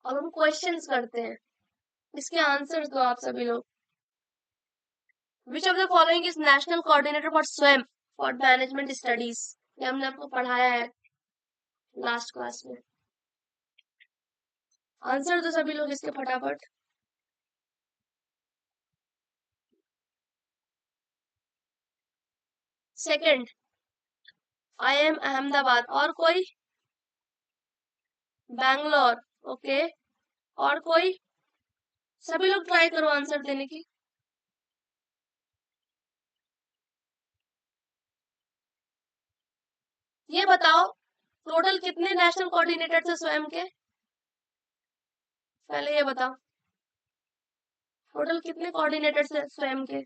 अब हम क्वेश्चंस करते हैं, इसके आंसर्स दो आप सभी लोग। Which of the following is national coordinator for स्वयं फॉर मैनेजमेंट स्टडीज? ये हमने आपको पढ़ाया है लास्ट क्लास में। आंसर दो सभी लोग इसके फटाफट। Second IIM Ahmedabad. और कोई? बैंगलोर। ओके, और कोई? सभी लोग ट्राई करो आंसर देने की। ये बताओ टोटल कितने नेशनल कोऑर्डिनेटर थे स्वयं के? पहले ये बताओ टोटल कितने कोऑर्डिनेटर थे स्वयं के?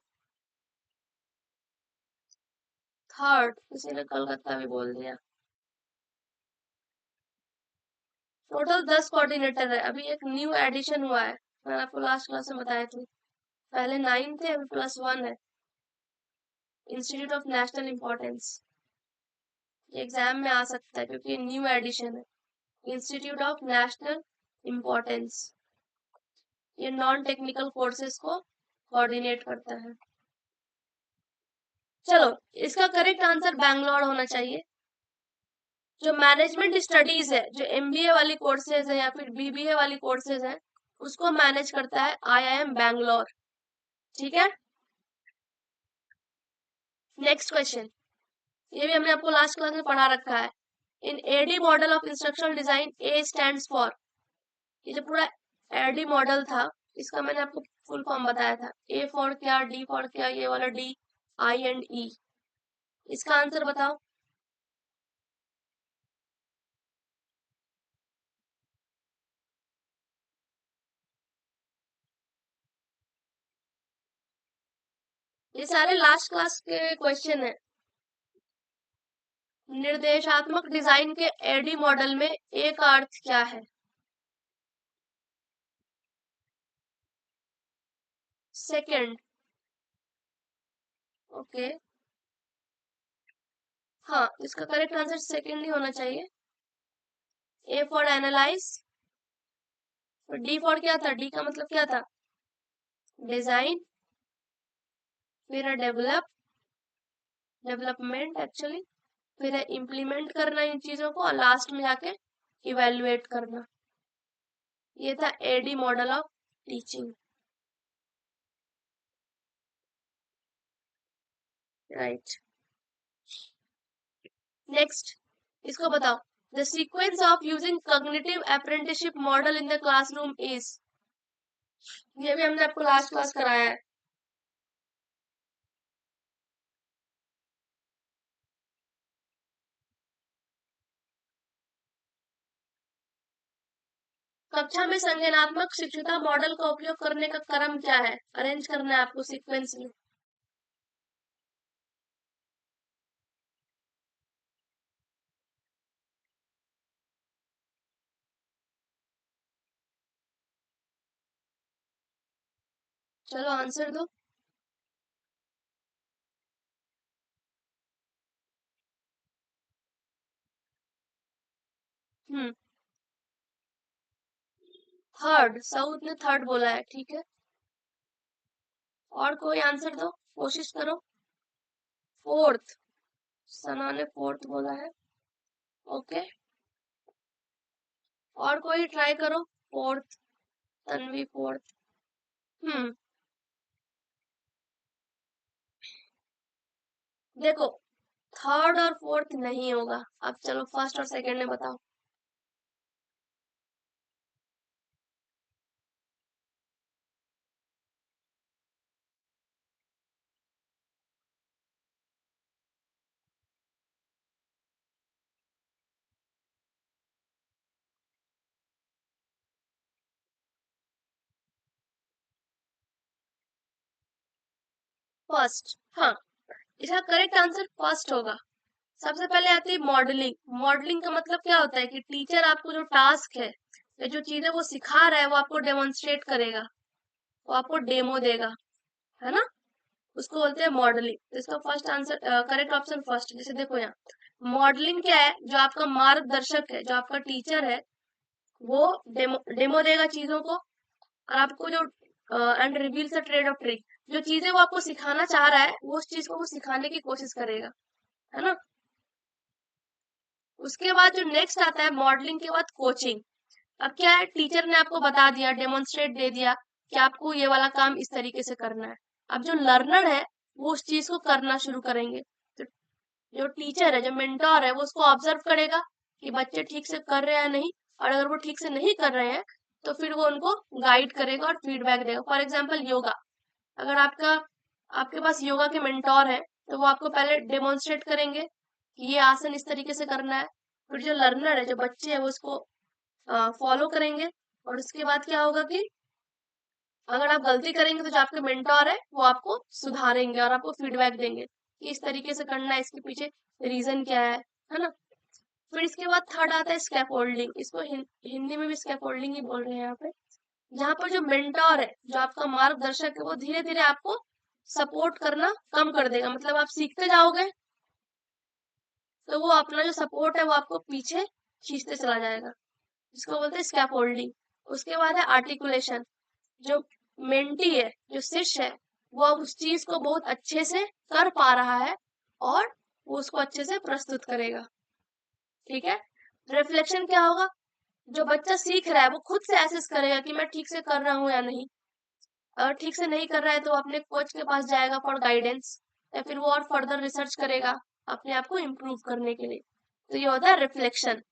थर्ड, किसी ने कलकत्ता भी बोल दिया। टोटल 10 कोऑर्डिनेटर है। अभी एक न्यू एडिशन हुआ है, मैंने आपको लास्ट क्लास में बताया था। पहले 9 थे, अभी +1 है। Institute of national importance, exam में आ सकता है क्योंकि न्यू एडिशन है। इंस्टीट्यूट ऑफ नेशनल इम्पोर्टेंस, ये नॉन टेक्निकल कोर्सेज को कोऑर्डिनेट करता है। चलो, इसका करेक्ट आंसर बैंगलोर होना चाहिए। जो मैनेजमेंट स्टडीज है, जो MBA वाली कोर्सेज है या फिर BBA वाली कोर्सेज है, उसको मैनेज करता है IIM बैंगलोर। ठीक है, नेक्स्ट क्वेश्चन। ये भी हमने आपको लास्ट क्लास में पढ़ा रखा है। इन AD model of instructional design, A stands for. ये जो पूरा AD मॉडल था, इसका मैंने आपको फुल फॉर्म बताया था। A फॉर क्या, D फॉर क्या, ये वाला D, I एंड E। इसका आंसर बताओ। ये सारे लास्ट क्लास के क्वेश्चन है। निर्देशात्मक डिजाइन के AD मॉडल में A का अर्थ क्या है? सेकंड। ओके, हाँ, इसका करेक्ट आंसर सेकंड ही होना चाहिए। A फॉर एनालाइज, तो D फॉर क्या था? D का मतलब क्या था? डिजाइन, फिर है डेवलप, डेवलपमेंट एक्चुअली, फिर है इम्प्लीमेंट करना इन चीजों को, और लास्ट में जाके इवेल्युएट करना। ये था AD model of teaching. Right, next, इसको बताओ। The sequence of using cognitive apprenticeship model in the classroom is. ये भी हमने आपको लास्ट क्लास कराया है। कक्षा में संज्ञानात्मक शिक्षुता मॉडल का उपयोग करने का क्रम क्या है? अरेंज करना है आपको सीक्वेंस में। चलो आंसर दो। हम्म, थर्ड, साउथ ने थर्ड बोला है, ठीक है। और कोई आंसर दो, कोशिश करो। फोर्थ, सना ने फोर्थ बोला है। ओके, और कोई ट्राई करो। Fourth, Tanvi fourth. हम्म, देखो, थर्ड और फोर्थ नहीं होगा। अब चलो फर्स्ट और सेकंड में बताओ। फर्स्ट, हाँ, इसका करेक्ट आंसर फर्स्ट होगा। सबसे पहले आती है मॉडलिंग। मॉडलिंग का मतलब क्या होता है कि टीचर आपको जो टास्क है या जो चीजें वो सिखा रहा है वो आपको डेमोन्स्ट्रेट करेगा, वो आपको डेमो देगा, है ना? उसको बोलते हैं मॉडलिंग। तो इसका first answer, correct option first. जैसे देखो यहाँ, मॉडलिंग क्या है? जो आपका मार्गदर्शक है, जो आपका टीचर है, वो डेमो देगा चीजों को, और आपको जो and reveals the trade off trick, जो चीजें वो आपको सिखाना चाह रहा है वो उस चीज को वो सिखाने की कोशिश करेगा, है ना। उसके बाद जो नेक्स्ट आता है मॉडलिंग के बाद कोचिंग। अब क्या है, टीचर ने आपको बता दिया, डेमोन्स्ट्रेट दे दिया कि आपको ये वाला काम इस तरीके से करना है। अब जो लर्नर है वो उस चीज को करना शुरू करेंगे। तो जो टीचर है, जो मेंटोर है, वो उसको ऑब्जर्व करेगा कि बच्चे ठीक से कर रहे हैं या नहीं, और अगर वो ठीक से नहीं कर रहे हैं तो फिर वो उनको गाइड करेगा और फीडबैक देगा। फॉर एग्जाम्पल योगा, अगर आपके पास योगा के मेंटोर है तो वो आपको पहले डेमोन्स्ट्रेट करेंगे कि ये आसन इस तरीके से करना है, फिर जो लर्नर है, जो बच्चे हैं, वो उसको फॉलो करेंगे, और उसके बाद क्या होगा कि अगर आप गलती करेंगे तो जो आपके मेंटोर है वो आपको सुधारेंगे और आपको फीडबैक देंगे कि इस तरीके से करना है, इसके पीछे रीजन क्या है ना। फिर इसके बाद थर्ड आता है स्कैफोल्डिंग। इसको हिंदी में भी स्कैफोल्डिंग ही बोल रहे हैं यहाँ पे, जहाँ पर जो मेंटोर है, जो आपका मार्गदर्शक है, वो धीरे धीरे आपको सपोर्ट करना कम कर देगा। मतलब आप सीखते जाओगे तो वो अपना जो सपोर्ट है वो आपको पीछे खींचते चला जाएगा, जिसको बोलते हैं स्कैफोल्डिंग। उसके बाद है आर्टिकुलेशन। जो मेंटी है, जो शिष्य है, वो अब उस चीज को बहुत अच्छे से कर पा रहा है और वो उसको अच्छे से प्रस्तुत करेगा। ठीक है। रिफ्लेक्शन क्या होगा, जो बच्चा सीख रहा है वो खुद से एसेस करेगा कि मैं ठीक से कर रहा हूँ या नहीं। अगर ठीक से नहीं कर रहा है तो अपने कोच के पास जाएगा फॉर गाइडेंस, या फिर वो और फर्दर रिसर्च करेगा अपने आप को इम्प्रूव करने के लिए। तो ये होता है रिफ्लेक्शन।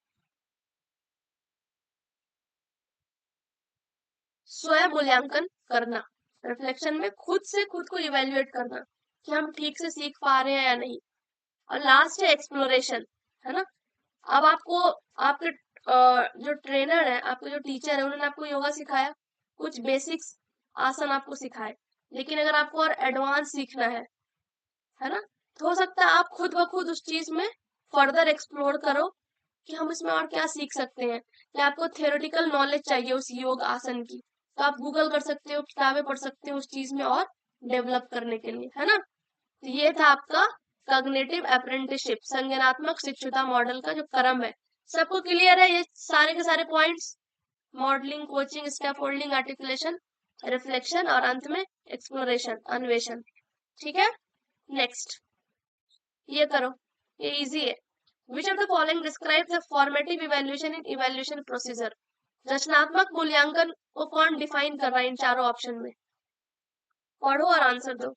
स्वयं मूल्यांकन करना, रिफ्लेक्शन में खुद से खुद को इवेल्युएट करना कि हम ठीक से सीख पा रहे हैं या नहीं। और लास्ट है एक्सप्लोरेशन, है ना। अब आपको आपके जो ट्रेनर है, आपके जो टीचर है, उन्होंने आपको योगा सिखाया, कुछ बेसिक्स आसन आपको सिखाए, लेकिन अगर आपको और एडवांस सीखना है ना, तो हो सकता है आप खुद ब खुद उस चीज में फर्दर एक्सप्लोर करो कि हम इसमें और क्या सीख सकते हैं। या आपको थियोरेटिकल नॉलेज चाहिए उस योग आसन की, तो आप गूगल कर सकते हो, किताबें पढ़ सकते हो उस चीज में और डेवलप करने के लिए, है ना। तो ये था आपका कॉग्निटिव अप्रेंटिसशिप, संज्ञानात्मक शिक्षुता मॉडल का जो क्रम है। सबको क्लियर है ये सारे के सारे points? Modelling, coaching, scaffolding, articulation, reflection और अंत में एक्सप्लोरेशन, अन्वेषण। ठीक है। नेक्स्ट ये करो, ये इजी है। Which of the following describe the formative evaluation in evaluation procedure. रचनात्मक मूल्यांकन को कौन डिफाइन कर रहा है इन चारों ऑप्शन में? पढ़ो और आंसर दो।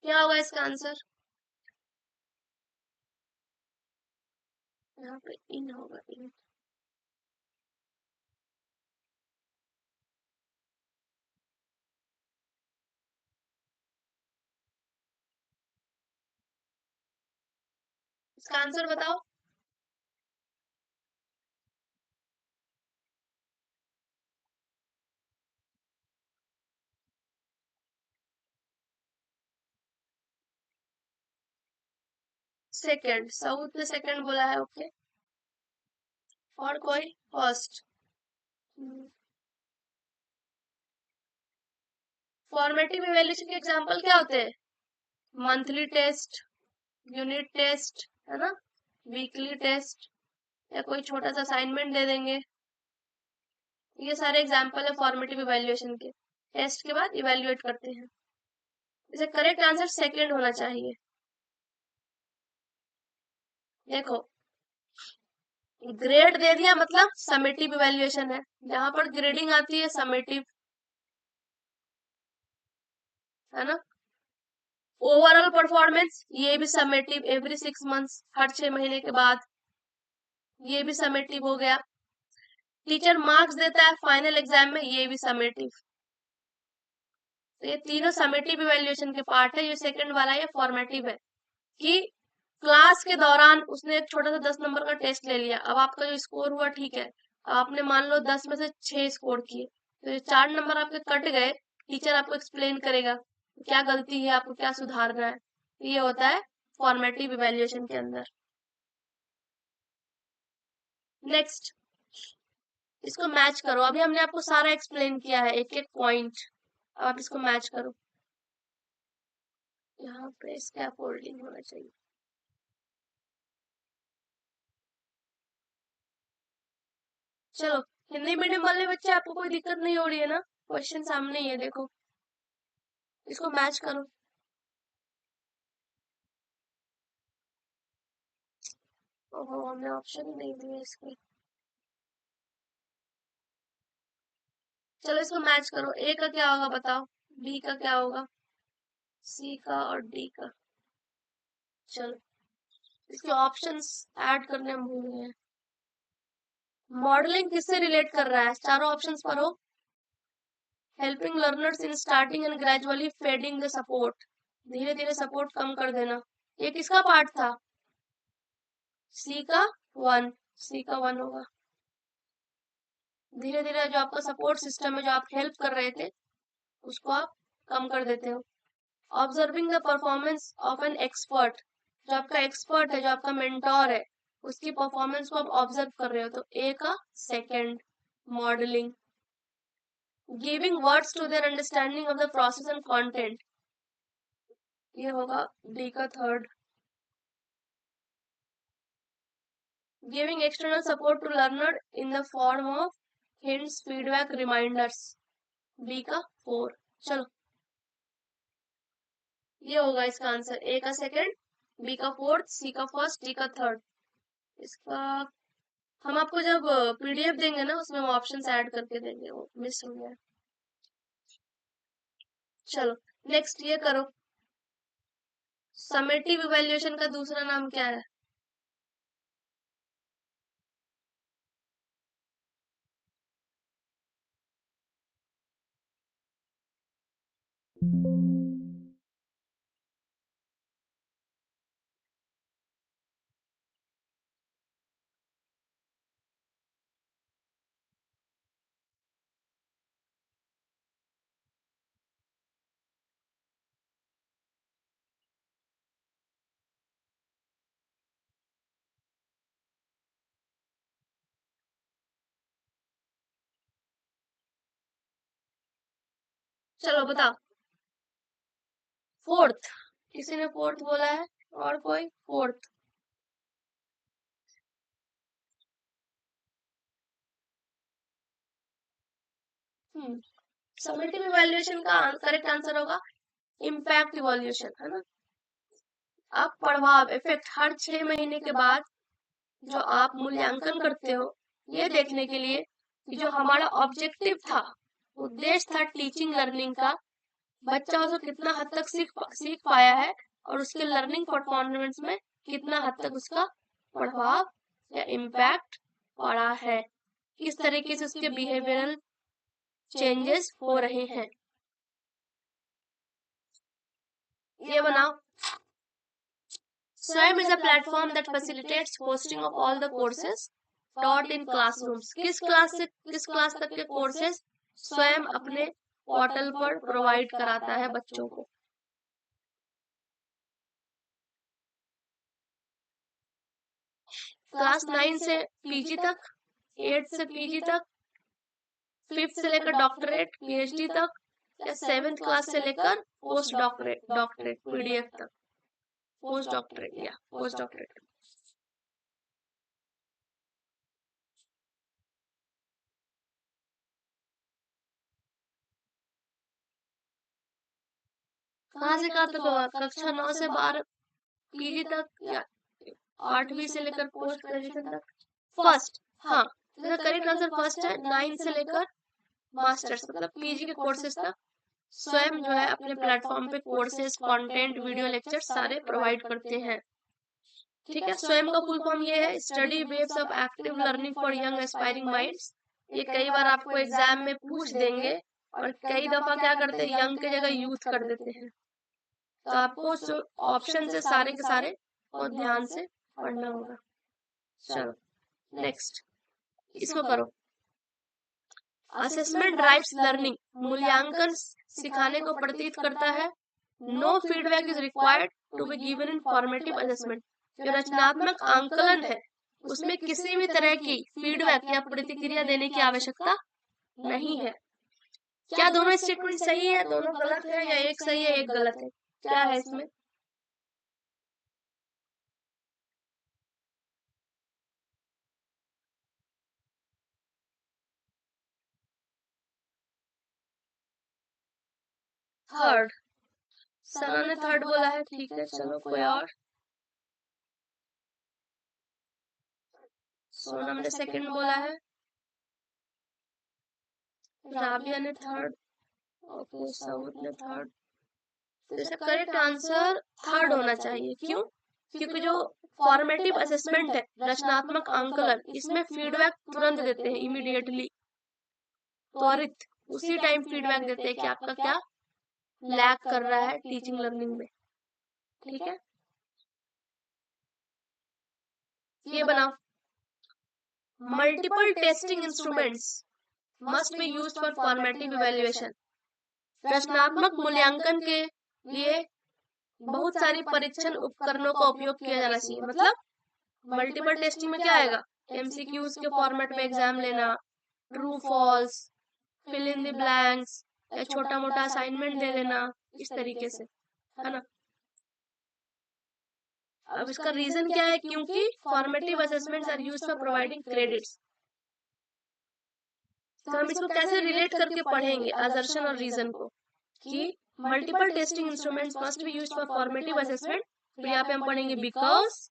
क्या होगा इसका आंसर? यहाँ पे इन होगा, इन। इसका आंसर बताओ। सेकंड, साउथ ने सेकंड बोला है, ओके। और कोई फर्स्ट? फॉर्मेटिव इवैल्यूएशन के एग्जांपल क्या होते हैं? मंथली टेस्ट, यूनिट टेस्ट, है ना, वीकली टेस्ट, या कोई छोटा सा असाइनमेंट दे देंगे। ये सारे एग्जांपल है फॉर्मेटिव इवैल्यूएशन के। टेस्ट के बाद इवैल्यूएट करते हैं। इसे करेक्ट आंसर सेकंड होना चाहिए। देखो, ग्रेड दे दिया मतलब समेटिव इवैल्यूएशन है, जहां पर ग्रेडिंग आती है समेटिव, है ना। ओवरऑल परफॉर्मेंस, ये भी समेटिव, एवरी 6 मंथ्स, हर 6 महीने के बाद, ये भी समेटिव हो गया। टीचर मार्क्स देता है फाइनल एग्जाम में, ये भी समेटिव। तो ये तीनों समेटिव इवैल्यूएशन के पार्ट है। ये सेकंड वाला ये फॉर्मेटिव है कि क्लास के दौरान उसने एक छोटा सा 10 नंबर का टेस्ट ले लिया, अब आपका जो स्कोर हुआ ठीक है, अब आपने मान लो 10 में से 6 स्कोर किए, तो ये 4 नंबर आपके कट गए। टीचर आपको एक्सप्लेन करेगा क्या गलती है, आपको क्या सुधारना है। ये होता है फॉर्मेटिव इवैल्यूएशन के अंदर। नेक्स्ट, इसको मैच करो। अभी हमने आपको सारा एक्सप्लेन किया है, एक एक पॉइंट। अब आप इसको मैच करो, यहाँ पे स्कैफोल्डिंग होना चाहिए। चलो, हिंदी मीडियम वाले बच्चे आपको कोई दिक्कत नहीं हो रही है ना? क्वेश्चन सामने ही है, देखो, इसको मैच करो। ओहो, हमने ऑप्शन ही नहीं दिए इसके। चलो, इसको मैच करो। ए का क्या होगा बताओ, बी का क्या होगा, सी का और डी का। चलो, इसके ऑप्शंस ऐड करने हम भूल गए। मॉडलिंग किससे रिलेट कर रहा है, चारों ऑप्शंस पर हो। Helping learners in starting and gradually fading the support, धीरे धीरे सपोर्ट कम कर देना, ये किसका पार्ट था? सी का वन, सी का वन होगा। धीरे धीरे जो आपका सपोर्ट सिस्टम है, जो आप हेल्प कर रहे थे, उसको आप कम कर देते हो। Observing the performance of an expert, जो आपका एक्सपर्ट है, जो आपका मेंटोर है, उसकी परफॉर्मेंस को आप ऑब्जर्व कर रहे हो, तो ए का second, modelling. Giving words to their understanding of the process and content, ये होगा डी का third. Giving external support to learner in the form of hints, feedback, reminders, B का फोर। चलो, ये होगा इसका आंसर, ए का सेकंड, बी का फोर्थ, सी का फर्स्ट, डी का थर्ड। इसका हम आपको जब पीडीएफ देंगे ना, उसमें हम ऑप्शंस ऐड करके देंगे, वो मिस हो गया। चलो, नेक्स्ट ये करो, समेटिव इवैल्यूएशन का दूसरा नाम क्या है? चलो बताओ, फोर्थ, किसी ने फोर्थ बोला है, और कोई फोर्थ? समेटिव इवैल्यूएशन का करेक्ट आंसर होगा इम्पैक्ट इवैल्यूएशन, है ना? अब प्रभाव, इफेक्ट, हर 6 महीने के बाद जो आप मूल्यांकन करते हो, ये देखने के लिए कि जो हमारा ऑब्जेक्टिव था, उद्देश्य था टीचिंग लर्निंग का, बच्चा उसको कितना हद तक सीख पाया है, और उसके लर्निंग परफॉर्मेंस में कितना हद तक उसका प्रभाव या इम्पैक्ट पड़ा है, किस तरीके से उसके बिहेवियरल चेंजेस हो रहे हैं। ये बनाओ, SWAYAM is a platform that facilitates hosting of all the courses taught in classrooms. किस क्लास तक के कोर्सेज स्वयं अपने पोर्टल पर प्रोवाइड कराता है बच्चों को? क्लास 9 से पीजी तक, 8 से पीजी तक, 5th से लेकर डॉक्टरेट पीएचडी तक, या 7th क्लास से लेकर पोस्ट डॉक्टरेट पीडीएफ तक, पोस्ट डॉक्टरेट या पोस्ट डॉक्टरेट। कहाँ से कहाँ तक? कक्षा 9 से 12 पीजी तक, या 8वीं से लेकर पोस्ट ग्रेजुएशन तक? फर्स्ट, हाँ, तो करेक्ट आंसर फर्स्ट है। 9 से लेकर मास्टर्स मतलब पीजी के कोर्सेज तक स्वयं जो है अपने प्लेटफॉर्म पे कोर्सेज, कंटेंट, वीडियो लेक्चर सारे प्रोवाइड करते हैं। ठीक है, स्वयं का फुल फॉर्म ये है, study waves of active learning for young aspiring minds. ये कई बार आपको एग्जाम में पूछ देंगे, और कई दफा क्या करते हैं, यंग की जगह यूथ कर देते हैं। तो आपको ऑप्शन से सारे के सारे और ध्यान से पढ़ना होगा। चलो, नेक्स्ट इसको करो, असेसमेंट ड्राइव्स लर्निंग, मूल्यांकन सिखाने को प्रतीत करता है। No feedback is required to be given in formative assessment, जो रचनात्मक आंकलन है, उसमें किसी भी तरह की फीडबैक या प्रतिक्रिया देने की आवश्यकता नहीं है। क्या दोनों स्टेटमेंट सही है, दोनों गलत है, या एक सही है एक गलत है? क्या है इसमें? थर्ड। सना ने थर्ड बोला है, ठीक है, चलो कोई और? सोनम ने सेकंड बोला है, राबिया ने थर्ड, ओके, सऊद ने थर्ड। तो इसका करेक्ट आंसर थर्ड होना चाहिए। क्यों? क्योंकि जो फॉर्मेटिव असेसमेंट है, रचनात्मक आंकलन, इसमें फीडबैक तुरंत देते हैं, इमीडिएटली, त्वरित, उसी टाइम फीडबैक देते हैं कि आपका क्या लैग कर रहा है टीचिंग लर्निंग में। ठीक है, ये बनाओ, multiple testing instruments must be used for formative evaluation. रचनात्मक मूल्यांकन के लिए बहुत सारी परीक्षण उपकरणों का उपयोग किया जाना चाहिए। मतलब मल्टीपल टेस्टिंग में क्या आएगा? एमसीक्यूज के फॉर्मेट में एग्जाम लेना, true false, fill in the blanks, या छोटा मोटा असाइनमेंट दे लेना, इस तरीके से, है ना? अब इसका रीजन क्या है? क्योंकि formative assessments are used for providing credits. तो हम इसको कैसे रिलेट करके पढ़ेंगे असर्शन और रीजन को, कि multiple testing instruments must be used for formative assessment. फिर यहाँ पे हम पढ़ेंगे because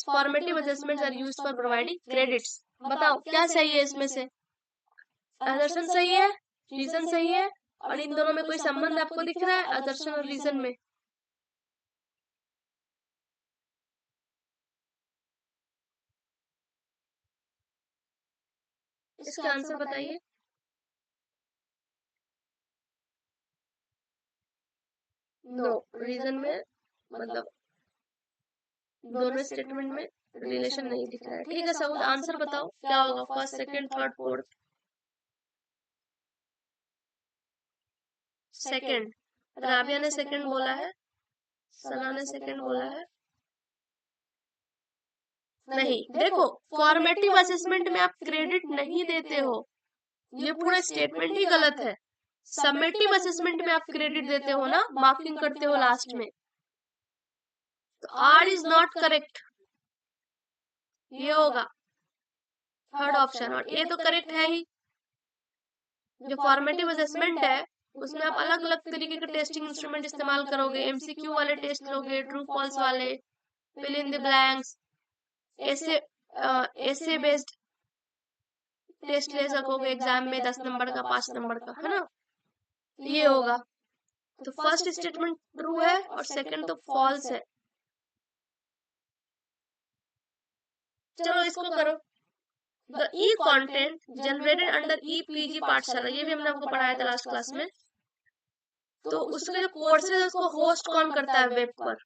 formative assessments are used for providing credits. बताओ क्या सही है इसमें से? असर्शन सही है, रीजन सही है, और इन दोनों में कोई संबंध आपको दिख रहा है असर्शन और रीजन में? इसका आंसर बताइए। नो, रीजन में मतलब दोनों स्टेटमेंट में रिलेशन नहीं दिख रहा है। ठीक है, सब आंसर बताओ क्या होगा, first, second, third, fourth? Second. Rabia ने सेकंड बोला है, सना ने सेकंड बोला है। नहीं, देखो, फॉर्मेटिव असेसमेंट में आप क्रेडिट नहीं देते हो, ये पूरा स्टेटमेंट ही गलत है। समेटिव असेसमेंट में आप क्रेडिट देते हो ना, मार्किंग करते हो लास्ट में। तो आर इज नॉट करेक्ट, ये होगा थर्ड ऑप्शन, और ए तो करेक्ट है ही। जो फॉर्मेटिव असेसमेंट है उसमें आप अलग अलग तरीके के टेस्टिंग इंस्ट्रूमेंट इस्तेमाल करोगे, एमसीक्यू वाले टेस्ट लोगे, ट्रू फॉल्स वाले, फिल इन द ब्लैंक्स, ऐसे ऐसे बेस्ड टेस्ट ले सकोगे एग्जाम में, 10 नंबर का, 5 नंबर का, है ना? ये होगा। तो फर्स्ट स्टेटमेंट ट्रू है और सेकंड तो फॉल्स है। चलो इसको करो। The E content generated under E PG पाठशाला, ये भी हमने आपको पढ़ाया था लास्ट क्लास में। तो उसके जो कोर्सेज है उसको होस्ट कौन करता है वेब पर?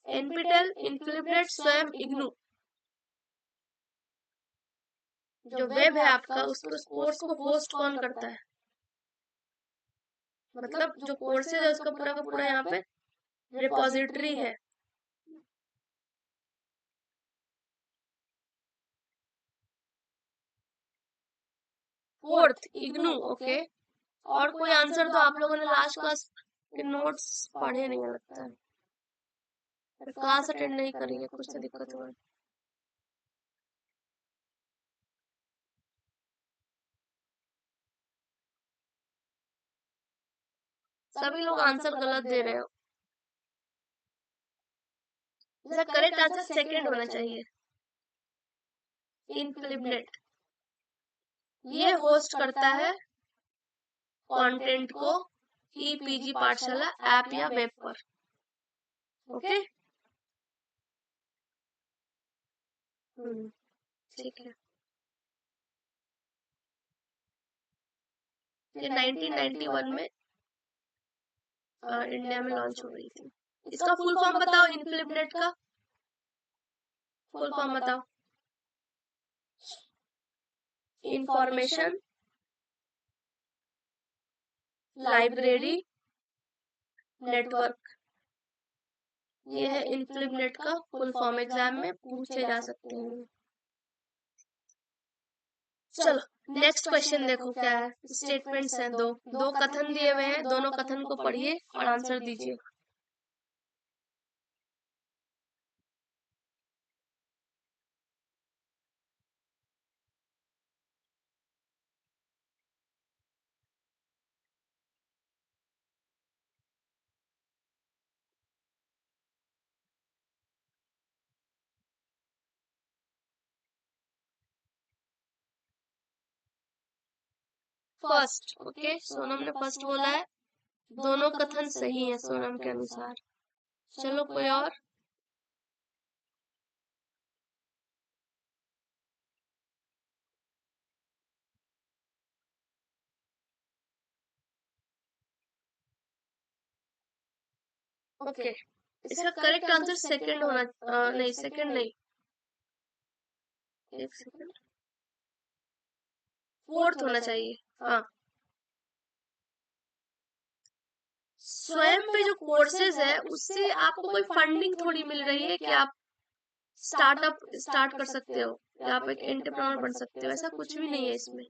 एनपीटेल, इनफ्लिबनेट, स्वयं, इग्नू। जो वेब है आपका उसके उस कोर्स को होस्ट कौन करता है? मतलब जो कोर्सेज है उसका पूरा का पूरा यहाँ पे रिपोजिटरी है। Fourth, IGNOU, okay. और कोई आंसर तो आप लोगों ने लास्ट क्लास के नोट्स पढ़े नहीं लगता है, क्लास अटेंड नहीं करी है, कुछ तो दिक्कत हुआ है। सभी लोग आंसर गलत दे रहे हो। इसका करेक्ट आंसर सेकंड होना चाहिए, इनफ्लिबनेट। ये होस्ट करता है कंटेंट को ईपीजी पाठशाला ऐप या वेब पर। ओके, ठीक है। ये 1991 में इंडिया में लॉन्च हो रही थी। इसका फुल फॉर्म बताओ, इनफ्लिबनेट का फुल फॉर्म बताओ। इंफॉर्मेशन लाइब्रेरी नेटवर्क, ये है इनफ्लिबनेट का फुल फॉर्म, एग्जाम में पूछे जा सकते हैं। चलो नेक्स्ट क्वेश्चन देखो क्या है। स्टेटमेंट्स हैं दो, दो कथन दिए हुए हैं, दोनों कथन को पढ़िए और आंसर दीजिए। फर्स्ट, ओके, सोनम ने फर्स्ट बोला है, दोनों कथन सही है सोनम के अनुसार। चलो कोई और। ओके, इसका करेक्ट आंसर सेकंड होना, नहीं सेकंड नहीं, एक सेकंड, फोर्थ होना चाहिए। हाँ, स्वयं पे जो कोर्सेज है उससे आपको कोई फंडिंग थोड़ी मिल रही है कि आप स्टार्टअप स्टार्ट कर सकते हो या आप एक एंटरप्रेन्योर बन सकते हो, ऐसा कुछ भी नहीं है इसमें।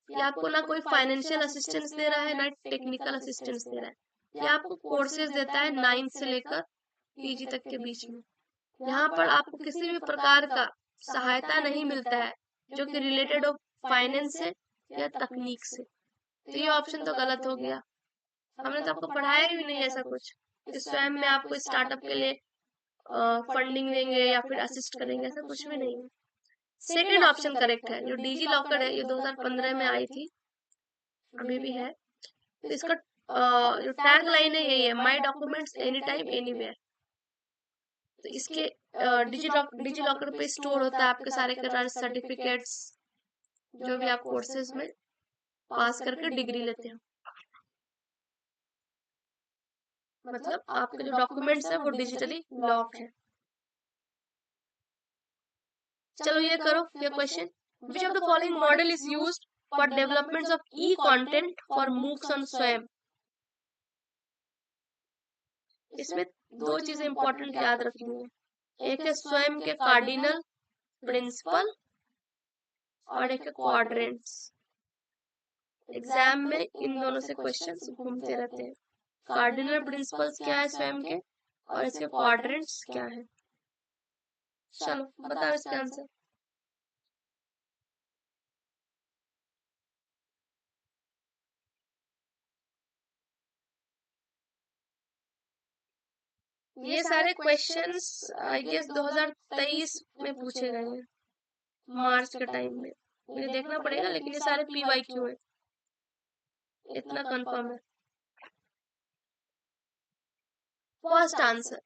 ये आपको ना कोई फाइनेंशियल असिस्टेंस दे रहा है ना टेक्निकल असिस्टेंस दे रहा है। ये आपको कोर्सेज देता है 9th से लेकर पीजी तक के बीच में। यहाँ पर आपको किसी भी प्रकार का सहायता नहीं मिलता है जो कि रिलेटेड हो फाइनेंस से या तकनीक से। तो ये ऑप्शन तो गलत हो गया। हमने तो आपको पढ़ाया भी नहीं ऐसा कुछ कि स्वयं में आपको स्टार्टअप के लिए फंडिंग देंगे या फिर असिस्ट करेंगे, ऐसा कुछ भी नहीं है। सेकेंड ऑप्शन करेक्ट है। जो डिजी लॉकर है ये 2015 में आई थी, अभी भी है। तो इसका जो टैग लाइन है यही है, माई डॉक्यूमेंट्स एनी टाइम एनीवेयर। तो इसके डिजी लॉकर पे स्टोर होता है आपके सारे के सर्टिफिकेट्स, जो भी आप कोर्सेज में पास करके डिग्री लेते हो। मतलब आपके जो डॉक्यूमेंट्स है वो डिजिटली लॉक है। चलो ये करो ये question. Which of the following model is used for development of E content for MOOCs on स्वयं। इसमें दो चीजें इंपॉर्टेंट याद रखनी है। एक है स्वयं के कार्डिनल प्रिंसिपल और एक है क्वाड्रेंट्स। एग्जाम में इन दोनों से क्वेश्चंस घूमते रहते हैं। कार्डिनल प्रिंसिपल्स क्या है स्वयं के और इसके क्वाड्रेंट्स क्या है। चलो बताओ इसका आंसर। ये सारे क्वेश्चंस आई गेस 2023 में पूछे गए हैं, मार्च के टाइम में। मुझे देखना पड़ेगा लेकिन ये सारे PYQ है, इतना कंफर्म है। First answer.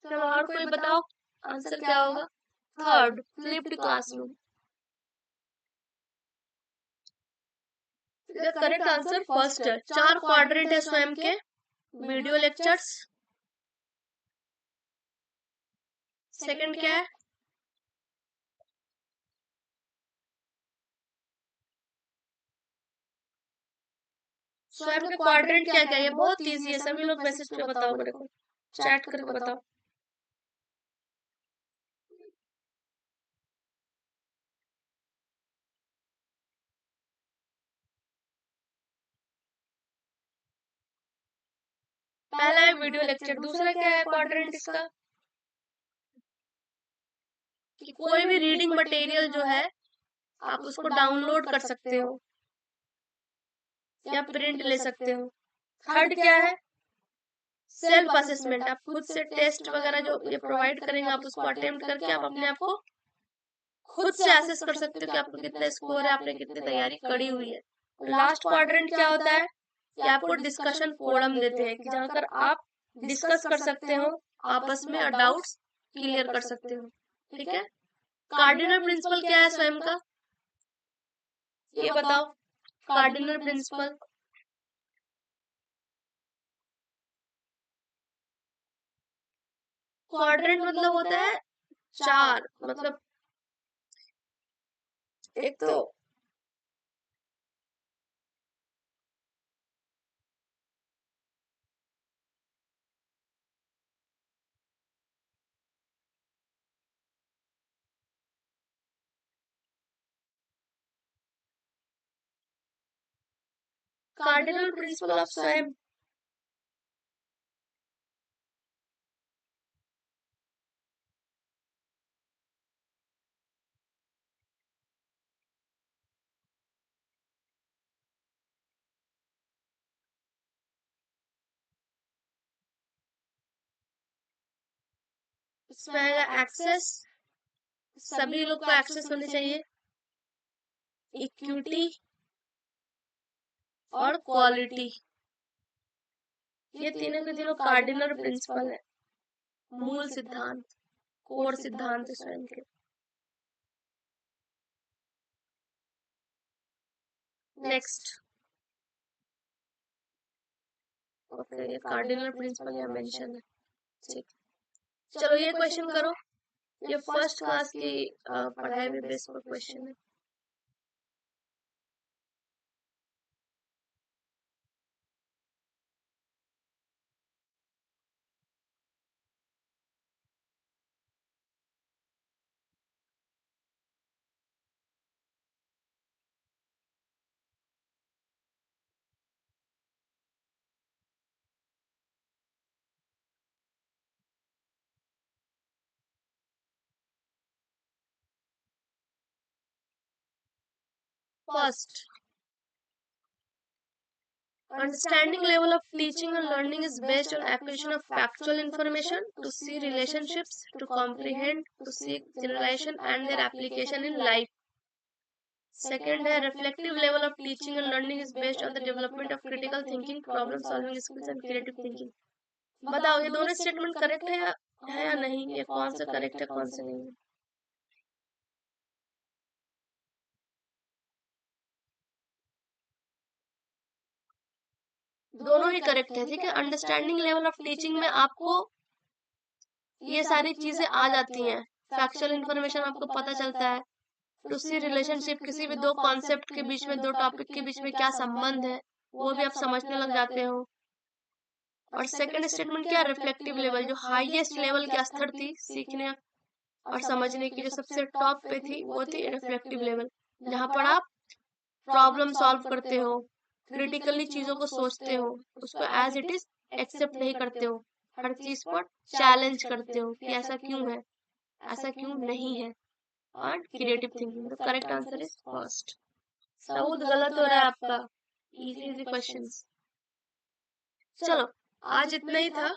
चलो और कोई बताओ आंसर क्या होगा। Third, flipped classroom. Correct answer first है। 4 क्वाड्रेंट है स्वयं के। वीडियो लेक्चर्स, सेकंड क्या है, स्वयं के क्वाड्रेंट क्या क्या है। ये बहुत इजी है, सभी लोग मैसेज पे बताओ मेरे को, चैट करके बताओ। पहला है वीडियो लेक्चर, दूसरा क्या है क्वाड्रेंट इसका, कि कोई भी रीडिंग मटेरियल जो है आप उसको डाउनलोड कर सकते हो या प्रिंट ले सकते हो। थर्ड क्या है, सेल्फ असेसमेंट, आप खुद से टेस्ट वगैरह जो ये प्रोवाइड करेंगे आप उसको अटेम्प्ट करके आप अपने आप को खुद से असेस कर सकते हो कि आपको कितना स्कोर है, आपने कितनी तैयारी करी हुई है। लास्ट क्वाड्रेंट क्या होता है कि आपको डिस्कशन फोरम देते हैं कि जहां पर आप डिस्कस कर सकते हो आपस में और डाउट्स क्लियर कर सकते हो। ठीक है। कार्डिनल प्रिंसिपल क्या है स्वयं का, ये बताओ। कार्डिनल प्रिंसिपल, क्वाड्रेंट मतलब होता है चार, मतलब एक तो कार्डिनल प्रिंसिपल ऑफ स्वयं। इसमें आएगा एक्सेस, सभी लोग को एक्सेस होनी चाहिए, इक्विटी और क्वालिटी। ये तीनों के तीनों कार्डिनल प्रिंसिपल है, मूल सिद्धांत, कोर सिद्धांत स्वयं के। नेक्स्ट, ओके, ये कार्डिनल प्रिंसिपल या मेंशन है, ठीक। चलो ये क्वेश्चन करो, ये फर्स्ट क्लास की पढ़ाई में बेस पर क्वेश्चन है। First, understanding level of teaching and learning is based on acquisition of factual information to see relationships, to comprehend, to seek generalization and their application in life. Second है reflective level of teaching and learning is based on the development of critical thinking, problem solving skills and creative thinking. बताओ ये दोनों statement correct है या नहीं, ये कौन सा करेक्ट है कौन सा नहीं है? दोनों ही करेक्ट है, ठीक है। अंडरस्टैंडिंग लेवल ऑफ टीचिंग में आपको ये सारी चीजें आ जाती हैं, फैक्चुअल इंफॉर्मेशन आपको पता चलता है, टू सी रिलेशनशिप, किसी भी दो कॉन्सेप्ट के बीच में, दो टॉपिक के बीच में क्या संबंध है वो भी आप समझने लग जाते हो। और सेकंड स्टेटमेंट क्या, रिफ्लेक्टिव लेवल, जो हाईएस्ट लेवल की स्तर थी सीखने और समझने की, जो सबसे टॉप पे थी वो थी रिफ्लेक्टिव लेवल, जहाँ पर आप प्रॉब्लम सॉल्व करते हो, क्रिटिकली चीजों को सोचते हो, उसको एज इट इज एक्सेप्ट नहीं करते हो, हर चीज पर चैलेंज करते हो कि ऐसा क्यों है, ऐसा क्यों नहीं है, और क्रिएटिव थिंकिंग। तो correct answer is first. Saud गलत हो रहा है आपका, इजी इजी क्वेश्चंस। चलो आज इतना ही था,